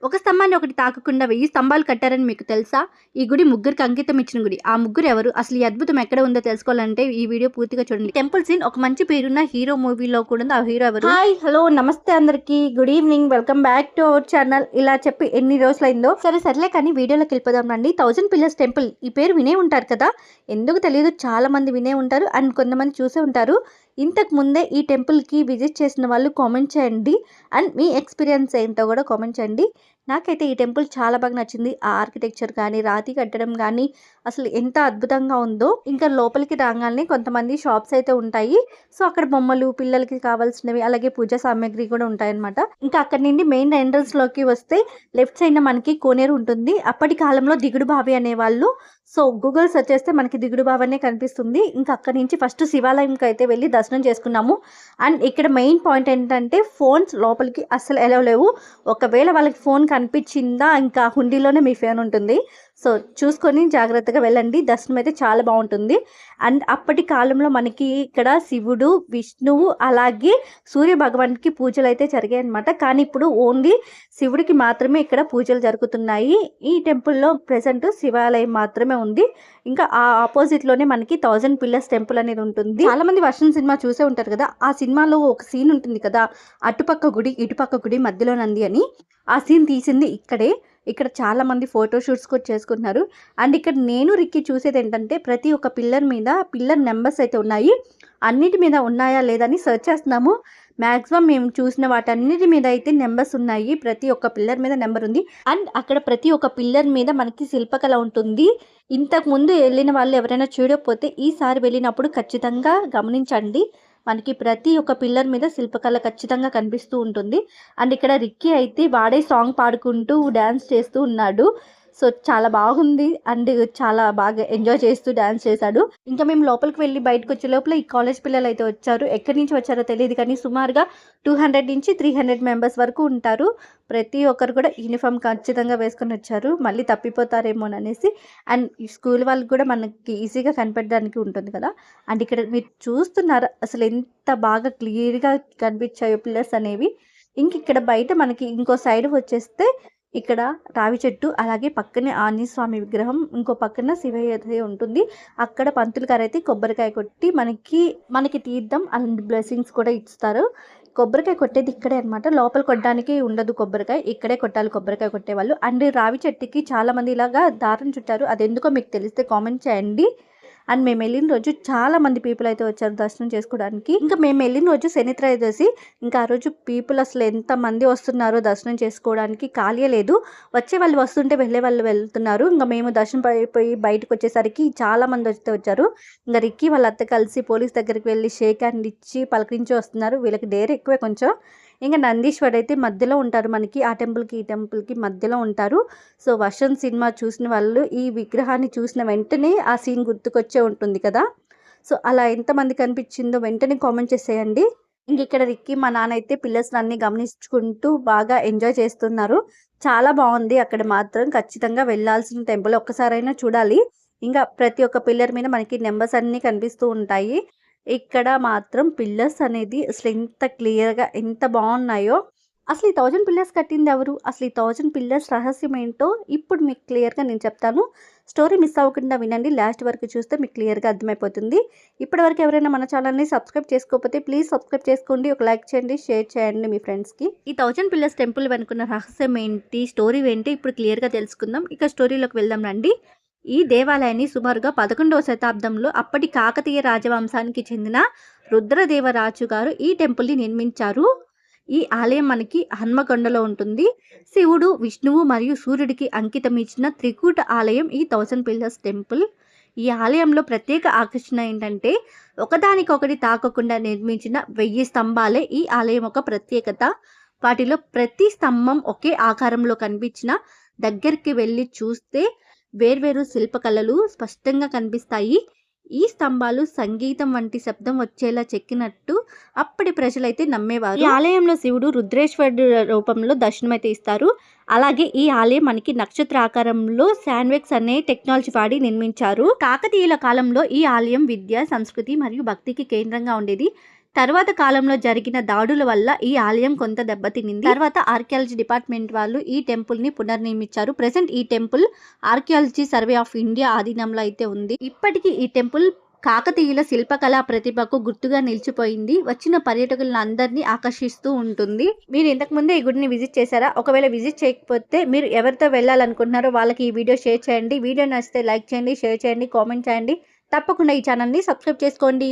ఒక స్తంభాన్ని ఒకటి తాకకుండా 1000 స్తంభాలు కట్టారని మీకు తెలుసా? ఈ గుడి ముగ్గురికి అంకితం ఇచ్చిన గుడి. ఆ ముగ్గురు ఎవరు? అసలు ఈ అద్భుతం ఎక్కడ ఉందో తెలుసుకోవాలంటే ఈ వీడియో పూర్తిగా చూడండి. టెంపుల్ సీన్ ఒక మంచి పేరున్న హీరో మూవీలో కూడా ఉంది. ఆ హీరో ఎవరు? హాయ్ హలో నమస్తే అందరికి, good evening, welcome back to our channel. ఇలా చెప్పి ఎన్ని రోజులైందో సర్లే కానీ వీడియోలోకి వెళ్ళిపోదాం రండి. 1000 పిల్లర్స్ టెంపుల్ ఈ పేరు వినే ఉంటారు కదా, ఎందుకు తెలియదు, చాలా మంది వినే ఉంటారు అండ్ కొంతమంది చూసే ఉంటారు. ఇంతకు ముందే ఈ టెంపుల్కి విజిట్ చేసిన వాళ్ళు కామెంట్ చేయండి అండ్ మీ ఎక్స్పీరియన్స్ ఏంటో కూడా కామెంట్ చేయండి. నాకైతే ఈ టెంపుల్ చాలా బాగా నచ్చింది. ఆ ఆర్కిటెక్చర్ కానీ, రాతి కట్టడం కానీ అసలు ఎంత అద్భుతంగా ఉందో. ఇంకా లోపలికి రాగానే కొంతమంది షాప్స్ అయితే ఉంటాయి. సో అక్కడ బొమ్మలు, పిల్లలకి కావాల్సినవి, అలాగే పూజా సామాగ్రి కూడా ఉంటాయన్నమాట. ఇంకా అక్కడ నుండి మెయిన్ ఎంట్రన్స్ లోకి వస్తే లెఫ్ట్ సైడ్ మనకి కోనేరు ఉంటుంది. అప్పటి కాలంలో దిగుడు బావి అనేవాళ్ళు. సో గూగుల్ సెర్చ్ చేస్తే మనకి దిగుడు బావి అనే కనిపిస్తుంది. ఇంకా అక్కడి నుంచి ఫస్ట్ శివాలయంకి అయితే వెళ్ళి దర్శనం చేసుకున్నాము. అండ్ ఇక్కడ మెయిన్ పాయింట్ ఏంటంటే ఫోన్స్ లోపలికి అస్సలు ఎలా లేవు. ఒకవేళ వాళ్ళకి ఫోన్ కనిపించిందా ఇంకా హుండీలోనే మీ ఫోన్ ఉంటుంది. సో చూసుకొని జాగ్రత్తగా వెళ్ళండి. దర్శనం అయితే చాలా బాగుంటుంది. అండ్ అప్పటి కాలంలో మనకి ఇక్కడ శివుడు, విష్ణువు, అలాగే సూర్య భగవాన్కి పూజలు అయితే జరిగాయి అనమాట. కానీ ఇప్పుడు ఓన్లీ శివుడికి మాత్రమే ఇక్కడ పూజలు జరుగుతున్నాయి. ఈ టెంపుల్లో ప్రెసెంట్ శివాలయం మాత్రమే ఉంది. ఇంకా ఆ ఆపోజిట్లోనే మనకి 1000 పిల్లర్స్ టెంపుల్ అనేది ఉంటుంది. చాలా మంది వర్షం సినిమా చూసే ఉంటారు కదా, ఆ సినిమాలో ఒక సీన్ ఉంటుంది కదా, అటుపక్క గుడి ఇటుపక్క గుడి మధ్యలో నంది అని. ఆ సీన్ తీసింది ఇక్కడే. ఇక్కడ చాలా మంది ఫోటోషూట్స్ కూడా చేసుకుంటున్నారు. అండ్ ఇక్కడ నేను రిక్కి చూసేది ఏంటంటే ప్రతి ఒక్క పిల్లర్ మీద పిల్లర్ నెంబర్స్ అయితే ఉన్నాయి. అన్నిటి మీద ఉన్నాయా లేదని సెర్చ్ చేస్తున్నాము. మ్యాక్సిమం మేము చూసిన వాటన్నిటి మీద అయితే నెంబర్స్ ఉన్నాయి. ప్రతి ఒక్క పిల్లర్ మీద నెంబర్ ఉంది. అండ్ అక్కడ ప్రతి ఒక్క పిల్లర్ మీద మనకి శిల్పకళ ఉంటుంది. ఇంతకు ముందు వెళ్ళిన వాళ్ళు ఎవరైనా చూడకపోతే ఈసారి వెళ్ళినప్పుడు ఖచ్చితంగా గమనించండి. మనకి ప్రతి ఒక్క పిల్లర్ మీద శిల్పకళ ఖచ్చితంగా కనిపిస్తూ ఉంటుంది. అండ్ ఇక్కడ రిక్కీ అయితే వాడే సాంగ్ పాడుకుంటూ డ్యాన్స్ చేస్తూ ఉన్నాడు. సో చాలా బాగుంది అండ్ చాలా బాగా ఎంజాయ్ చేస్తూ డ్యాన్స్ చేశాడు. ఇంకా మేము లోపలికి వెళ్ళి బయటకు వచ్చే లోపల ఈ కాలేజ్ పిల్లలు అయితే వచ్చారు. ఎక్కడి నుంచి వచ్చారో తెలియదు కానీ సుమారుగా 200 నుంచి 300 మెంబర్స్ వరకు ఉంటారు. ప్రతి ఒక్కరు కూడా యూనిఫామ్ ఖచ్చితంగా వేసుకొని వచ్చారు, మళ్ళీ తప్పిపోతారేమోననేసి. అండ్ ఈ స్కూల్ వాళ్ళకి కూడా మనకి ఈజీగా కనిపెట్టడానికి ఉంటుంది కదా. అండ్ ఇక్కడ మీరు చూస్తున్నారు అసలు ఎంత బాగా క్లియర్గా కనిపించాయో పిల్లర్స్ అనేవి. ఇంక ఇక్కడ బయట మనకి ఇంకో సైడ్ వచ్చేస్తే ఇక్కడ రావి చెట్టు, అలాగే పక్కనే ఆంజనేయ స్వామి విగ్రహం, ఇంకో పక్కన శివయ్య ఉంటుంది. అక్కడ పంతులు గారు అయితే కొబ్బరికాయ కొట్టి మనకి తీర్థం అలాంటి బ్లెస్సింగ్స్ కూడా ఇస్తారు. కొబ్బరికాయ కొట్టేది ఇక్కడే అనమాట. లోపల కొట్టడానికి ఉండదు కొబ్బరికాయ, ఇక్కడే కొట్టాలి కొబ్బరికాయ కొట్టేవాళ్ళు. అండ్ రావి చెట్టుకి చాలా మంది ఇలాగా దారం చుట్టారు. అది ఎందుకో మీకు తెలిస్తే కామెంట్ చేయండి. అండ్ మేము వెళ్ళిన రోజు చాలా మంది పీపుల్ అయితే వచ్చారు దర్శనం చేసుకోవడానికి. ఇంకా మేము వెళ్ళిన రోజు శని త్రయోదశి. ఇంకా ఆ రోజు పీపుల్ అసలు ఎంత మంది వస్తున్నారో దర్శనం చేసుకోవడానికి, ఖాళీ లేదు. వచ్చే వాళ్ళు వస్తుంటే వెళ్ళే వాళ్ళు వెళ్తున్నారు. ఇంకా మేము దర్శనం అయిపోయి బయటకు వచ్చేసరికి చాలా మంది వచ్చారు. ఇంకా రిక్కీ వాళ్ళ అత్త కలిసి పోలీస్ దగ్గరికి వెళ్ళి షేక్ హ్యాండ్ ఇచ్చి పలకరించి వస్తున్నారు. వీళ్ళకి డేర్ ఎక్కువే కొంచెం. ఇంకా నందీశ్వర్ అయితే మధ్యలో ఉంటారు, మనకి ఆ టెంపుల్కి ఈ టెంపుల్కి మధ్యలో ఉంటారు. సో వర్షం సినిమా చూసిన వాళ్ళు ఈ విగ్రహాన్ని చూసిన వెంటనే ఆ సీన్ గుర్తుకొచ్చే ఉంటుంది కదా. సో అలా ఎంతమంది కనిపించిందో వెంటనే కామెంట్ చేసేయండి. ఇంక ఇక్కడ రిక్కీ మా నాన్న అయితే పిల్లర్స్ అన్ని గమనించుకుంటూ బాగా ఎంజాయ్ చేస్తున్నారు. చాలా బాగుంది. అక్కడ మాత్రం ఖచ్చితంగా వెళ్ళాల్సిన టెంపుల్, ఒక్కసారైనా చూడాలి. ఇంకా ప్రతి ఒక్క పిల్లర్ మీద మనకి నెంబర్స్ అన్నీ కనిపిస్తూ ఉంటాయి. ఇక్కడ మాత్రం పిల్లర్స్ అనేది అసలు ఎంత క్లియర్గా ఎంత బాగున్నాయో. అసలు ఈ 1000 పిల్లర్స్ కట్టింది ఎవరు, అసలు ఈ 1000 పిల్లర్స్ రహస్యం ఏంటో ఇప్పుడు మీకు క్లియర్గా నేను చెప్తాను. స్టోరీ మిస్ అవ్వకుండా వినండి, లాస్ట్ వరకు చూస్తే మీకు క్లియర్గా అర్థమైపోతుంది. ఇప్పటివరకు ఎవరైనా మన ఛానల్ని సబ్స్క్రైబ్ చేసుకోకపోతే ప్లీజ్ సబ్స్క్రైబ్ చేసుకోండి, ఒక లైక్ చేయండి, షేర్ చేయండి మీ ఫ్రెండ్స్కి. ఈ 1000 పిల్లర్స్ టెంపుల్ వెనుకున్న రహస్యం ఏంటి, స్టోరీ ఏంటి ఇప్పుడు క్లియర్గా తెలుసుకుందాం. ఇక స్టోరీలోకి వెళ్దాం రండి. ఈ దేవాలయాన్ని సుమారుగా 11వ శతాబ్దంలో అప్పటి కాకతీయ రాజవంశానికి చెందిన రుద్రదేవరాజు గారు ఈ టెంపుల్ని నిర్మించారు. ఈ ఆలయం మనకి హన్మకొండలో ఉంటుంది. శివుడు, విష్ణువు మరియు సూర్యుడికి అంకితం ఇచ్చిన త్రికూట ఆలయం ఈ 1000 పిల్లర్స్ టెంపుల్. ఈ ఆలయంలో ప్రత్యేక ఆకర్షణ ఏంటంటే ఒకదానికొకటి తాకకుండా నిర్మించిన 1000 స్తంభాలే ఈ ఆలయం ఒక ప్రత్యేకత. వాటిలో ప్రతి స్తంభం ఒకే ఆకారంలో కనిపించిన దగ్గరికి వెళ్ళి చూస్తే వేర్వేరు శిల్పకళలు స్పష్టంగా కనిపిస్తాయి. ఈ స్తంభాలు సంగీతం వంటి శబ్దం వచ్చేలా చెక్కినట్టు అప్పటి ప్రజలైతే నమ్మేవారు. ఈ ఆలయంలో శివుడు రుద్రేశ్వరుడు రూపంలో దర్శనమైతే ఇస్తారు. అలాగే ఈ ఆలయం మనకి నక్షత్ర ఆకారంలో శాండ్విక్స్ అనే టెక్నాలజీ వాడి నిర్మించారు. కాకతీయుల కాలంలో ఈ ఆలయం విద్య, సంస్కృతి మరియు భక్తికి కేంద్రంగా ఉండేది. తర్వాత కాలంలో జరిగిన దాడుల వల్ల ఈ ఆలయం కొంత దెబ్బతినింది. తర్వాత ఆర్కియాలజీ డిపార్ట్మెంట్ వాళ్ళు ఈ టెంపుల్ ని పునర్నిర్మించారు. ప్రెసెంట్ ఈ temple archaeology survey of India ఆధీనంలో అయితే ఉంది. ఇప్పటికీ ఈ టెంపుల్ కాకతీయుల శిల్పకళా ప్రతిభకు గుర్తుగా నిలిచిపోయింది. వచ్చిన పర్యాటకులను అందరినీ ఆకర్షిస్తూ ఉంటుంది. మీరు ఇంతకు ముందే ఈ గుడిని విజిట్ చేశారా? ఒకవేళ విజిట్ చేయకపోతే మీరు ఎవరితో వెళ్ళాలనుకుంటున్నారో వాళ్ళకి ఈ వీడియో షేర్ చేయండి. వీడియో నచ్చితే లైక్ చేయండి, షేర్ చేయండి, కామెంట్ చేయండి. తప్పకుండా ఈ ఛానల్ని సబ్స్క్రైబ్ చేసుకోండి.